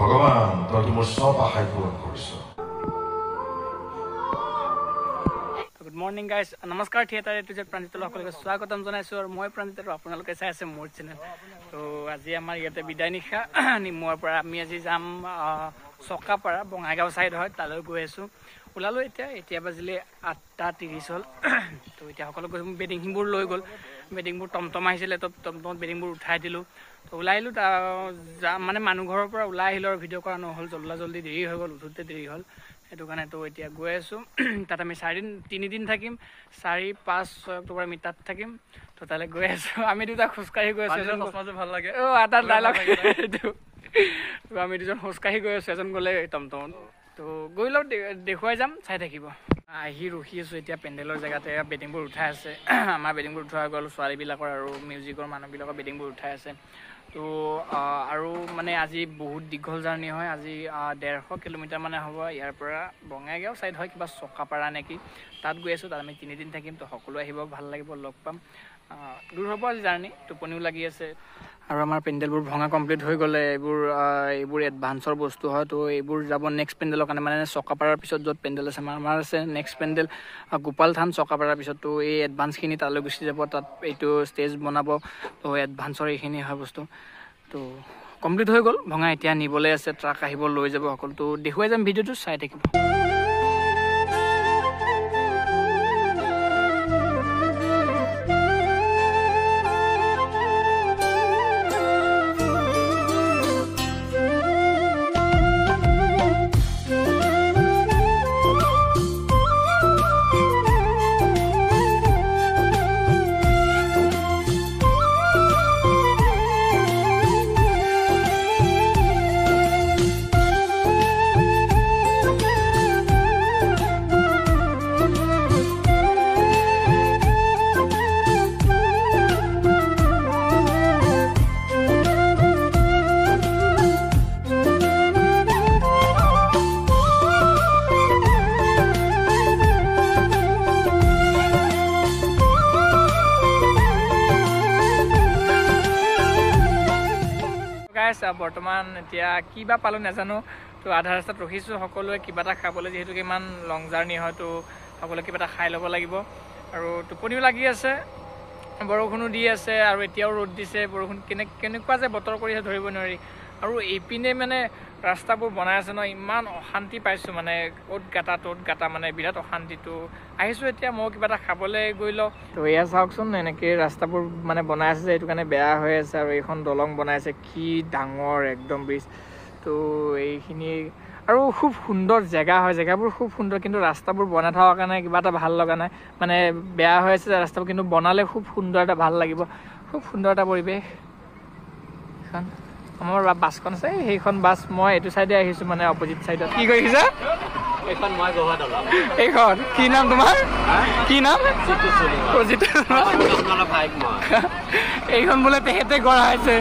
ভগৱান তই মোৰ সব আশাই পূৰণ কৰিছ। গুড মৰ্নিং গাইজ, নমস্কাৰ। Theatre A to Z Pranjit সকলোকে স্বাগতম জনাইছোঁ আৰু মই প্ৰাঞ্জিত আৰু আপোনালোকে চাই আছে মোৰ চেনেল। তো আজি আমাৰ ইয়াতে বিদায় নিশা নিমুৱাৰ পৰা আমি আজি যাম চকাপাৰা, বঙাইগাঁও ছাইড হয়, তালৈ গৈ আছোঁ। ওলালোঁ এতিয়া বাজিলে 8:30 হ'ল। তো এতিয়া সকলো গৈছোঁ, বেডিংবোৰ লৈ গ'ল, বেডিংবোৰ টমটম আহিছিলে, তো টমটমত বেডিংবোৰ উঠাই দিলোঁ। তো ওলাই আহিলোঁ, মানে মানুহ ঘৰৰ পৰা ওলাই আহিলোঁ আৰু ভিডিঅ' কৰা নহ'ল, জল্দি দেৰি হৈ গ'ল, উঠোঁতে দেৰি হ'ল, সেইটো কাৰণে। তো এতিয়া গৈ আছোঁ তাত। আমি 3 দিন থাকিম, 4, 5, 6 অক্টোবৰ আমি তাত থাকিম। তো তালৈ গৈ আছোঁ। আমি দুটা খোজকাঢ়ি গৈ আছোঁ। ভাল লাগে এটা ডাইলগ এইটো। তো আমি দুজন খোজকাঢ়ি গৈ আছোঁ, এজন গ'লে টমটমত। তো গৈ লওক, দেখুৱাই যাম, চাই থাকিব। আহি ৰখি আছোঁ এতিয়া পেণ্ডেলৰ জেগাতে। বেডিংবোৰ উঠাই আছে, আমাৰ বেডিংবোৰ উঠোৱা গ'ল, ছোৱালীবিলাকৰ আৰু মিউজিকৰ মানুহবিলাকৰ বেডিংবোৰ উঠাই আছে। তো আৰু মানে আজি বহুত দীঘল জাৰ্ণি হয়। আজি 150 কিলোমিটাৰ মানে হ'ব ইয়াৰ পৰা। বঙাইগাঁও ছাইড হয়, কিবা চকাপাৰা নেকি, তাত গৈ আছোঁ। তাত আমি 3 দিন থাকিম। তো সকলো আহিব, ভাল লাগিব, লগ পাম। দূৰ হ'ব আজি জাৰ্ণি, টোপনিও লাগি আছে। আৰু আমাৰ পেণ্ডেলবোৰ ভঙা কমপ্লিট হৈ গ'লে এইবোৰ এডভান্সৰ বস্তু হয়। তো এইবোৰ যাব নেক্সট পেণ্ডেলৰ কাৰণে, মানে চকাপাৰাৰ পিছত য'ত পেণ্ডেল আছে আমাৰ আছে নেক্সট পেণ্ডেল গোপাল থান চকাপাৰাৰ পিছত। তো এই এডভান্সখিনি তালৈ গুচি যাব, তাত এইটো ষ্টেজ বনাব। তো এডভান্সৰ এইখিনি হয় বস্তু। তো কমপ্লিট হৈ গ'ল ভঙা, এতিয়া নিবলৈ আছে, ট্ৰাক আহিব, লৈ যাব সকলো। তো দেখুৱাই যাম, ভিডিঅ'টো চাই থাকিব। বৰ্তমান এতিয়া কিবা পালোঁ নাজানো। তো আধা ৰাস্তাত ৰখিছোঁ, সকলোৱে কিবা এটা খাবলৈ, যিহেতু ইমান লং জাৰ্ণি হয়। তো সকলোৱে কিবা এটা খাই ল'ব লাগিব। আৰু টোপনিও লাগি আছে, বৰষুণো দি আছে, আৰু এতিয়াও ৰ'দ দিছে। বৰষুণ কেনেকুৱা যে বতৰ কৰি আছে ধৰিব নোৱাৰি। আৰু এইপিনে মানে ৰাস্তাবোৰ বনাই আছে ন, ইমান অশান্তি পাইছোঁ, মানে অ'ত গাটা মানে বিৰাট অশান্তিটো। আহিছোঁ এতিয়া মই কিবা এটা খাবলৈ গৈ লওঁ। তো এয়া চাওকচোন, এনেকৈ ৰাস্তাবোৰ মানে বনাই আছে যে, এইটো কাৰণে বেয়া হৈ আছে। আৰু এইখন দলং বনাইছে, কি ডাঙৰ একদম ব্ৰিজ। তো এইখিনি আৰু খুব সুন্দৰ জেগা হয়, জেগাবোৰ খুব সুন্দৰ, কিন্তু ৰাস্তাবোৰ বনাই থকাৰ কাৰণে কিবা এটা ভাল লগা নাই। মানে বেয়া হৈ আছে ৰাস্তাবোৰ, কিন্তু বনালে খুব সুন্দৰ এটা ভাল লাগিব, খুব সুন্দৰ এটা পৰিৱেশ। এইখন আমাৰ বাছখন আছে, সেইখন বাছ। মই এইটো চাইডে আহিছোঁ, মানে অপজিট চাইডত। কি কৰিছা? এইখন মই গহা দলং। এইখন কি নাম তোমাৰ? কি নাম? এইখন বোলে তেখেতে গঢ়াইছে।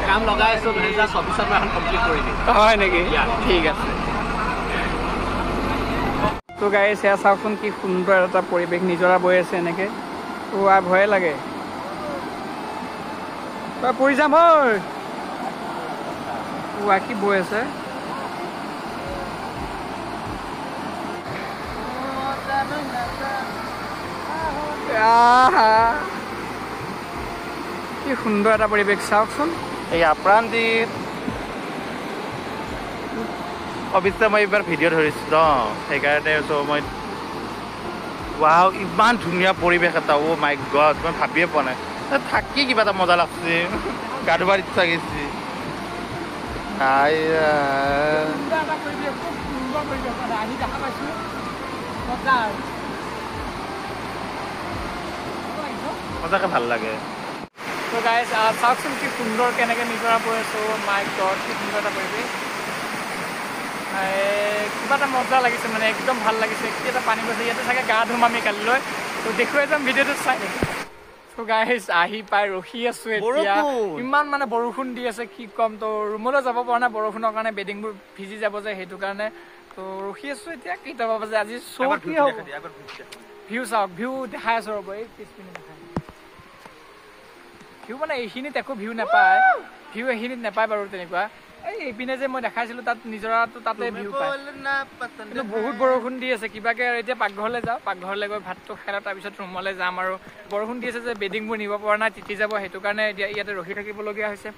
কাম লগাই আছোঁ, 2024 মই এখন কমপ্লিট কৰি দিম। হয় নেকি? ঠিক আছে। তো গাড়ী সেয়া চাওকচোন, কি সুন্দৰ এটা পৰিৱেশ, নিজৰা বৈ আছে এনেকৈ। তো ভয়ে লাগে, পৰি যাম। হয় কি বৈ আছে। কি সুন্দৰ এটা পৰিৱেশ চাওকচোন। এই প্ৰান্তিত অৱশ্যে মই এইবাৰ ভিডিঅ' ধৰিছোঁ ন, সেইকাৰণে মই ৱাও, ইমান ধুনীয়া পৰিৱেশ এটা। অ' মাই গড, মই ভাবিয়ে পোৱা নাই। থাকি কিবা এটা মজা লাগছে, গা ধুৱাৰ ইচ্ছা গৈছে। সঁচাকৈ ভাল লাগে। তো গাইজ চাওকচোন, কি সুন্দৰ কেনেকৈ নিজৰা বৈ আছোঁ। মাই গড, কি সুন্দৰ এটা পৰিৱেশ। কিবা এটা মজা লাগিছে, মানে একদম ভাল লাগিছে। কি এটা পানী গৈছে, ইয়াতে চাগে গা ধুম আমি কালিলৈ। তো দেখুৱাই যাম, ভিডিঅ'টো চাই থাকিম। তো গাইজ আহি পাই ৰখি আছোঁ এতিয়া, ইমান মানে বৰষুণ দি আছে, কি ক'ম। তো ৰুমলৈ যাব পৰা নাই বৰষুণৰ কাৰণে, বেডিংবোৰ ভিজি যাব যে, সেইটো কাৰণে। তো ৰখি আছোঁ এতিয়া, কেইটা বাজে আজি শ্ব' কি হ'ব। ভিউ চাওক, ভিউ দেখাই আছোঁ ৰ'ব, এই পিছপিনে দেখাই। ভিউ মানে এইখিনিত একো ভিউ নাপায়, ভিউ এইখিনিত নাপায় বাৰু তেনেকুৱা এইপিনে যে মই দেখাইছিলোঁ তাত নিজৰাটো তাতে ভিউ পায় কিন্তু বহুত বৰষুণ দি আছে কিবাকৈ আৰু এতিয়া পাকঘৰলৈ যাওঁ পাকঘৰলৈ গৈ ভাতটো খাই লওঁ তাৰপিছত ৰুমলৈ যাম আৰু বৰষুণ দি আছে যে বেডিংবোৰ নিব পৰা নাই তিতি যাব সেইটো কাৰণে এতিয়া ইয়াতে ৰখি থাকিবলগীয়া হৈছে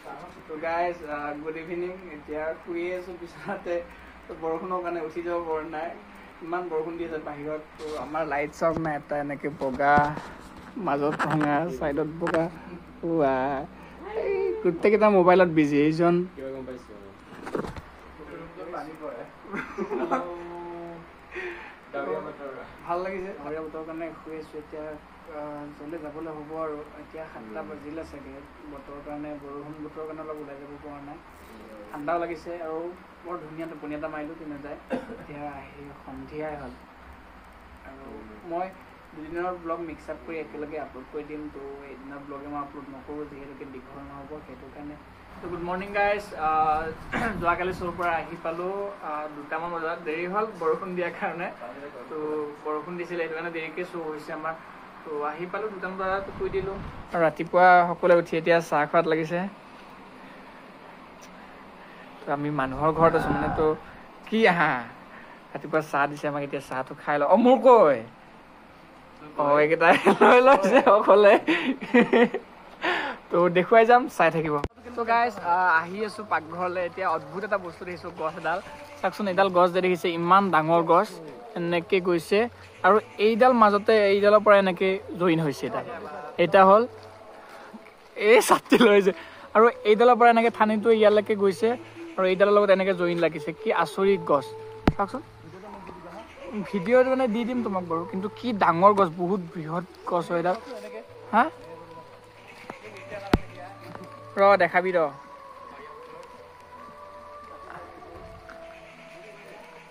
তো গাইজ গুড ইভিনিং এতিয়া শুই আছোঁ বিচনাতে বৰষুণৰ কাৰণে উঠি যাব পৰা নাই ইমান বৰষুণ দি আছে বাহিৰত তো আমাৰ লাইট চাওক নাই এটা এনেকৈ বগা মাজত ভঙা ছাইডত বগা এই গোটেইকেইটা মোবাইলত বিজি এইজন ভাল লাগিছে ডাৱৰীয়া বতৰৰ কাৰণে শুই আছোঁ এতিয়া জলদি যাবলৈ হ'ব আৰু এতিয়া 7টা বাজিলে চাগে বতৰৰ কাৰণে বৰষুণ বতৰৰ কাৰণে অলপ ওলাই যাব পৰা নাই ঠাণ্ডাও লাগিছে আৰু বৰ ধুনীয়া টোপনি এটা মাৰিলোঁ তেনেযায় এতিয়া আহি সন্ধিয়াই হ'ল আৰু মই দুদিনৰ ব্লগ মিক্স আপ কৰি একেলগে আপলোড কৰি দিম তো এদিনৰ ব্লগে মই আপলোড নকৰোঁ যিহেতুকে দীঘল নহ'ব সেইটো কাৰণে তো গুড মৰ্ণিং গাইজ যোৱাকালি শ্ব'ৰ পৰা আহি পালোঁ 2টামান বজাত দেৰি হ'ল বৰষুণ দিয়াৰ কাৰণে তো বৰষুণ দিছিলে সেইটো কাৰণে দেৰিকৈ শ্ব' হৈছে আমাৰ তো আহি পালোঁ 2টামান বজাত শুই দিলোঁ আৰু ৰাতিপুৱা সকলোৱে উঠি এতিয়া চাহ খোৱাত লাগিছে তো আমি মানুহৰ ঘৰত আছোঁ মানে তো কি আহা ৰাতিপুৱা চাহ দিছে আমাক এতিয়া চাহটো খাই লওঁ মোৰ কৈ এইকেইটাই লৈ লৈছে অকলে তো দেখুৱাই যাম চাই থাকিব তো গাইজ আহি আছোঁ পাকঘৰলৈ এতিয়া অদ্ভুত এটা বস্তু দেখিছোঁ গছ এডাল চাওকচোন এইডাল গছ যে দেখিছে ইমান ডাঙৰ গছ এনেকৈ গৈছে আৰু এইডাল মাজতে এইডালৰ পৰা এনেকৈ জইন হৈছে এটা হ'ল এই ছাতি লৈছে আৰু এইডালৰ পৰা এনেকৈ ঠানিটো ইয়ালৈকে গৈছে আৰু এইডালৰ লগত এনেকৈ জইন লাগিছে কি আচৰিত গছ চাওকচোন ভিডিঅ'ত মানে দি দিম তোমাক বাৰু কিন্তু কি ডাঙৰ গছ বহুত বৃহৎ গছ হয় এডাল হা দেখাবি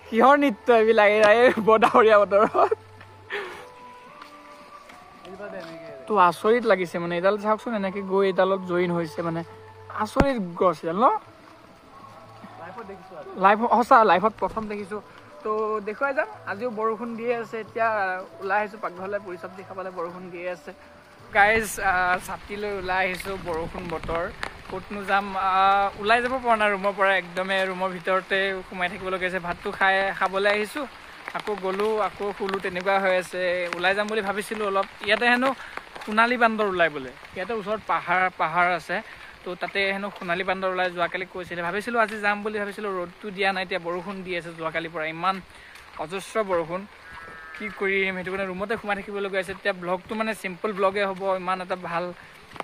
কিহৰ নৃত্য এইবিলাক এই ডাৱৰীয়া বতৰত তো আচৰিত লাগিছে মানে এইডাল চাওকচোন এনেকৈ গৈ এইডালত জইন হৈছে মানে আচৰিত গছ এডাল ন সঁচা লাইফত প্ৰথম দেখিছোঁ তো দেখুৱাই যাম আজিও বৰষুণ দিয়ে আছে এতিয়া ওলাই আহিছোঁ পাকঘৰলৈ পুৰি চব্জি খাবলৈ বৰষুণ দিয়ে আছে গাইজ ছাতি লৈ ওলাই আহিছোঁ বৰষুণ বতৰ ক'তনো যাম ওলাই যাব পৰা নাই ৰুমৰ পৰা একদমেই ৰুমৰ ভিতৰতে সোমাই থাকিবলগীয়া হৈছে ভাতটো খাবলৈ আহিছোঁ আকৌ গ'লোঁ আকৌ শুলোঁ তেনেকুৱা হৈ আছে ওলাই যাম বুলি ভাবিছিলোঁ অলপ ইয়াতে হেনো সোণালী বান্দৰ ওলাই বোলে ইয়াতে ওচৰত পাহাৰ আছে তো তাতে হেনো সোণালী বান্দৰ ওলাই যোৱাকালি কৈছিলে ভাবিছিলোঁ আজি যাম বুলি ভাবিছিলোঁ ৰ'দটো দিয়া নাই এতিয়া বৰষুণ দি আছে যোৱাকালিৰ পৰা ইমান অজস্ৰ বৰষুণ কি কৰিম সেইটো কাৰণে ৰুমতে সোমাই থাকিবলগীয়া হৈছে এতিয়া ব্লগটো মানে চিম্পল ব্লগে হ'ব ইমান এটা ভাল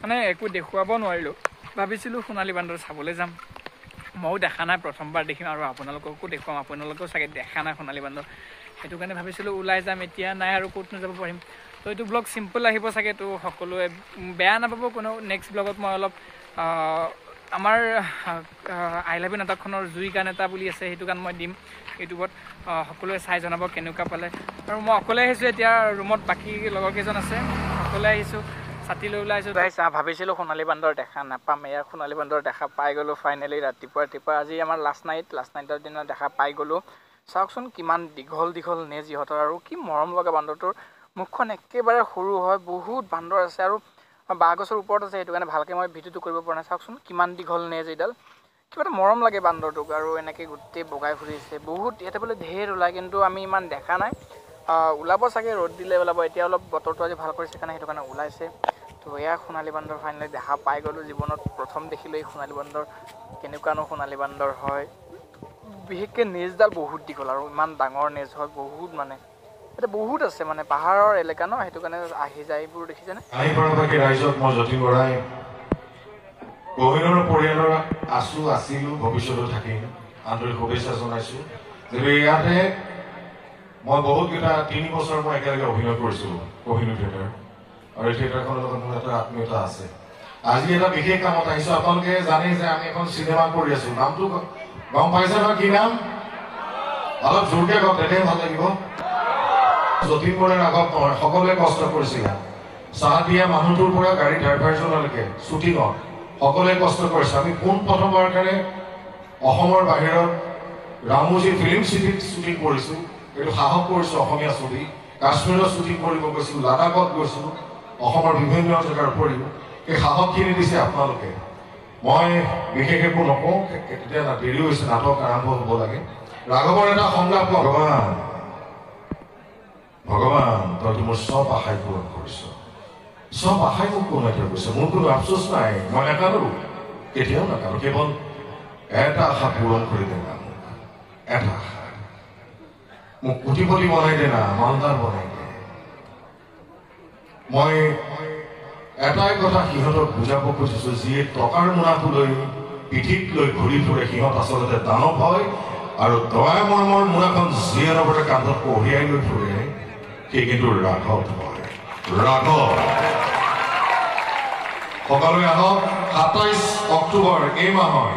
মানে একো দেখুৱাব নোৱাৰিলোঁ ভাবিছিলোঁ সোণালী বান্দৰ চাবলৈ যাম ময়ো দেখা নাই প্ৰথমবাৰ দেখিম আৰু আপোনালোককো দেখুৱাম আপোনালোকেও চাগে দেখা নাই সোণালী বান্দৰ সেইটো কাৰণে ভাবিছিলোঁ ওলাই যাম এতিয়া নাই আৰু ক'তনো যাব পাৰিম তো এইটো ব্লগ চিম্পল আহিব চাগে তো সকলোৱে বেয়া নাপাব কোনো নেক্সট ব্লগত মই অলপ আমাৰ আই লাভ ইউ নাটকখনৰ জুই গান এটা বুলি আছে সেইটো গান মই দিম ইউটিউবত সকলোৱে চাই জনাব কেনেকুৱা পালে আৰু মই অকলে আহিছোঁ এতিয়া ৰুমত বাকী লগৰ কেইজন আছে অকলে আহিছোঁ ছাতি লৈ ওলাই আহিছোঁ ভাবিছিলোঁ সোণালী বান্দৰ দেখা নাপাম ইয়াৰ সোণালী বান্দৰ দেখা পাই গ'লোঁ ফাইনেলি ৰাতিপুৱা আজি আমাৰ লাষ্ট নাইটৰ দিনত দেখা পাই গ'লোঁ চাওকচোন কিমান দীঘল নেজ ইহঁতৰ আৰু কি মৰম লগা বান্দৰটোৰ মুখখন একেবাৰে সৰু হয় বহুত বান্দৰ আছে আৰু বাঁহ গছৰ ওপৰত আছে সেইটো কাৰণে ভালকৈ মই ভিডিঅ'টো কৰিব পৰা নাই চাওকচোন কিমান দীঘল নেজ এইডাল কিবা এটা মৰম লাগে বান্দৰটোক আৰু এনেকৈ গোটেই বগাই ফুৰিছে বহুত ইয়াতে বোলে ঢেৰ ওলায় কিন্তু আমি ইমান দেখা নাই ওলাব চাগে ৰ'দ দিলে ওলাব এতিয়া অলপ বতৰটো আজি ভাল কৰিছে কাৰণে সেইটো কাৰণে ওলাইছে তো এয়া সোণালী বান্দৰ ফাইনেলি দেখা পাই গ'লোঁ জীৱনত প্ৰথম দেখিলোঁ এই সোণালী বান্দৰ কেনেকুৱানো সোণালী বান্দৰ হয় বিশেষকৈ নেজডাল বহুত দীঘল আৰু ইমান ডাঙৰ নেজ হয় বহুত মানে এটা বহুত আছে মানে পাহাৰৰ এলেকা ন সেইটো কাৰণে আহি যায় এইবোৰ দেখিছেনে আইপৰাবাসী ৰাইজক মই যতীন বৰাই গহীনৰ পৰিয়ালৰ আছিলোঁ ভৱিষ্যতো থাকিম আন্তৰিক শুভেচ্ছা জনাইছোঁ যিহেতু ইয়াতে মই বহুতকেইটা 3 বছৰ মই একেলগে অভিনয় কৰিছোঁ কোহিনুৰ থিয়েটাৰ আৰু এই থিয়েটাৰখনৰ লগত মোৰ এটা আত্মীয়তা আছে আজি এটা বিশেষ কামত আহিছোঁ আপোনালোকে জানে যে আমি এখন চিনেমা কৰি আছোঁ নামটো গম পাইছে নহয় কি নাম অলপ জোৰকৈ কওক তেতিয়াহে ভাল লাগিব যতীন বৰাৰ আগত নহয় সকলোৱে কষ্ট কৰিছিলে চাহ দিয়া মানুহটোৰ পৰা গাড়ী ড্ৰাইভাৰজনলৈকে শ্বুটিঙত সকলোৱে কষ্ট কৰিছে আমি প্ৰথমবাৰৰ কাৰণে অসমৰ বাহিৰত ৰামোজী ফিল্ম চিটিত শ্বুটিং কৰিছোঁ এইটো সাহস কৰিছোঁ অসমীয়া ছবি কাশ্মীৰত শ্বুটিং কৰিব গৈছোঁ লাডাখত গৈছোঁ অসমৰ বিভিন্ন জেগাৰ উপৰিও এই সাহসখিনি দিছে আপোনালোকে মই বিশেষ একো নকওঁ, তেতিয়া দেৰি হৈছে, নাটক আৰম্ভ হ'ব লাগে। ৰাঘৱৰ এটা সংলাপ, ভগৱান তইতো মোৰ চব আশাই পূৰণ কৰিছ, চব আশাই মোক পূৰণ কৰিছে, মোৰ কোনো আফচোচ নাই, মই নাকানো, কেতিয়াও নাকানো, কেৱল এটা আশা পূৰণ কৰি দে না, মোক এটা আশা, মোক কোটিপতি বনাই দে না, মালদাৰ বনাই দে। মই এটাই কথা সিহঁতক বুজাব খুজিছো, যিয়ে টকাৰ মোনাটো লৈ পিঠিত লৈ ঘূৰি ফুৰে সিহঁত আচলতে দানৱ হয়, আৰু দয়া মৰমৰ মোনাখন যিয়ে নবৰে কান্ধত কঢ়িয়াই লৈ ফুৰে সি কিন্তু ৰাঘৱ হয়, ৰাঘৱ। সকলোৱে আহক, ২৭ অক্টোবৰ এই মাহৰ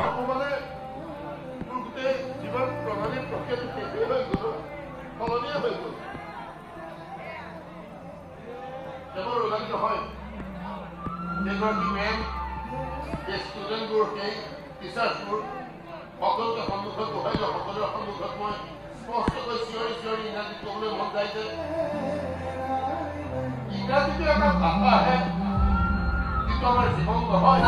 এগৰাকী মেম ষ্টুডেণ্টবোৰ, সেই টিচাৰ্ছবোৰ সকলোকে সন্মুখত বহাই লওঁ। সকলোৰে সন্মুখত মই স্পষ্টকৈ চিঞৰি চিঞৰি ইংৰাজীত ক'বলৈ মন যায় যে ইংৰাজীটো এটা ভাষাহে, কিন্তু আমাৰ জীৱন নহয়।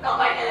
Nobody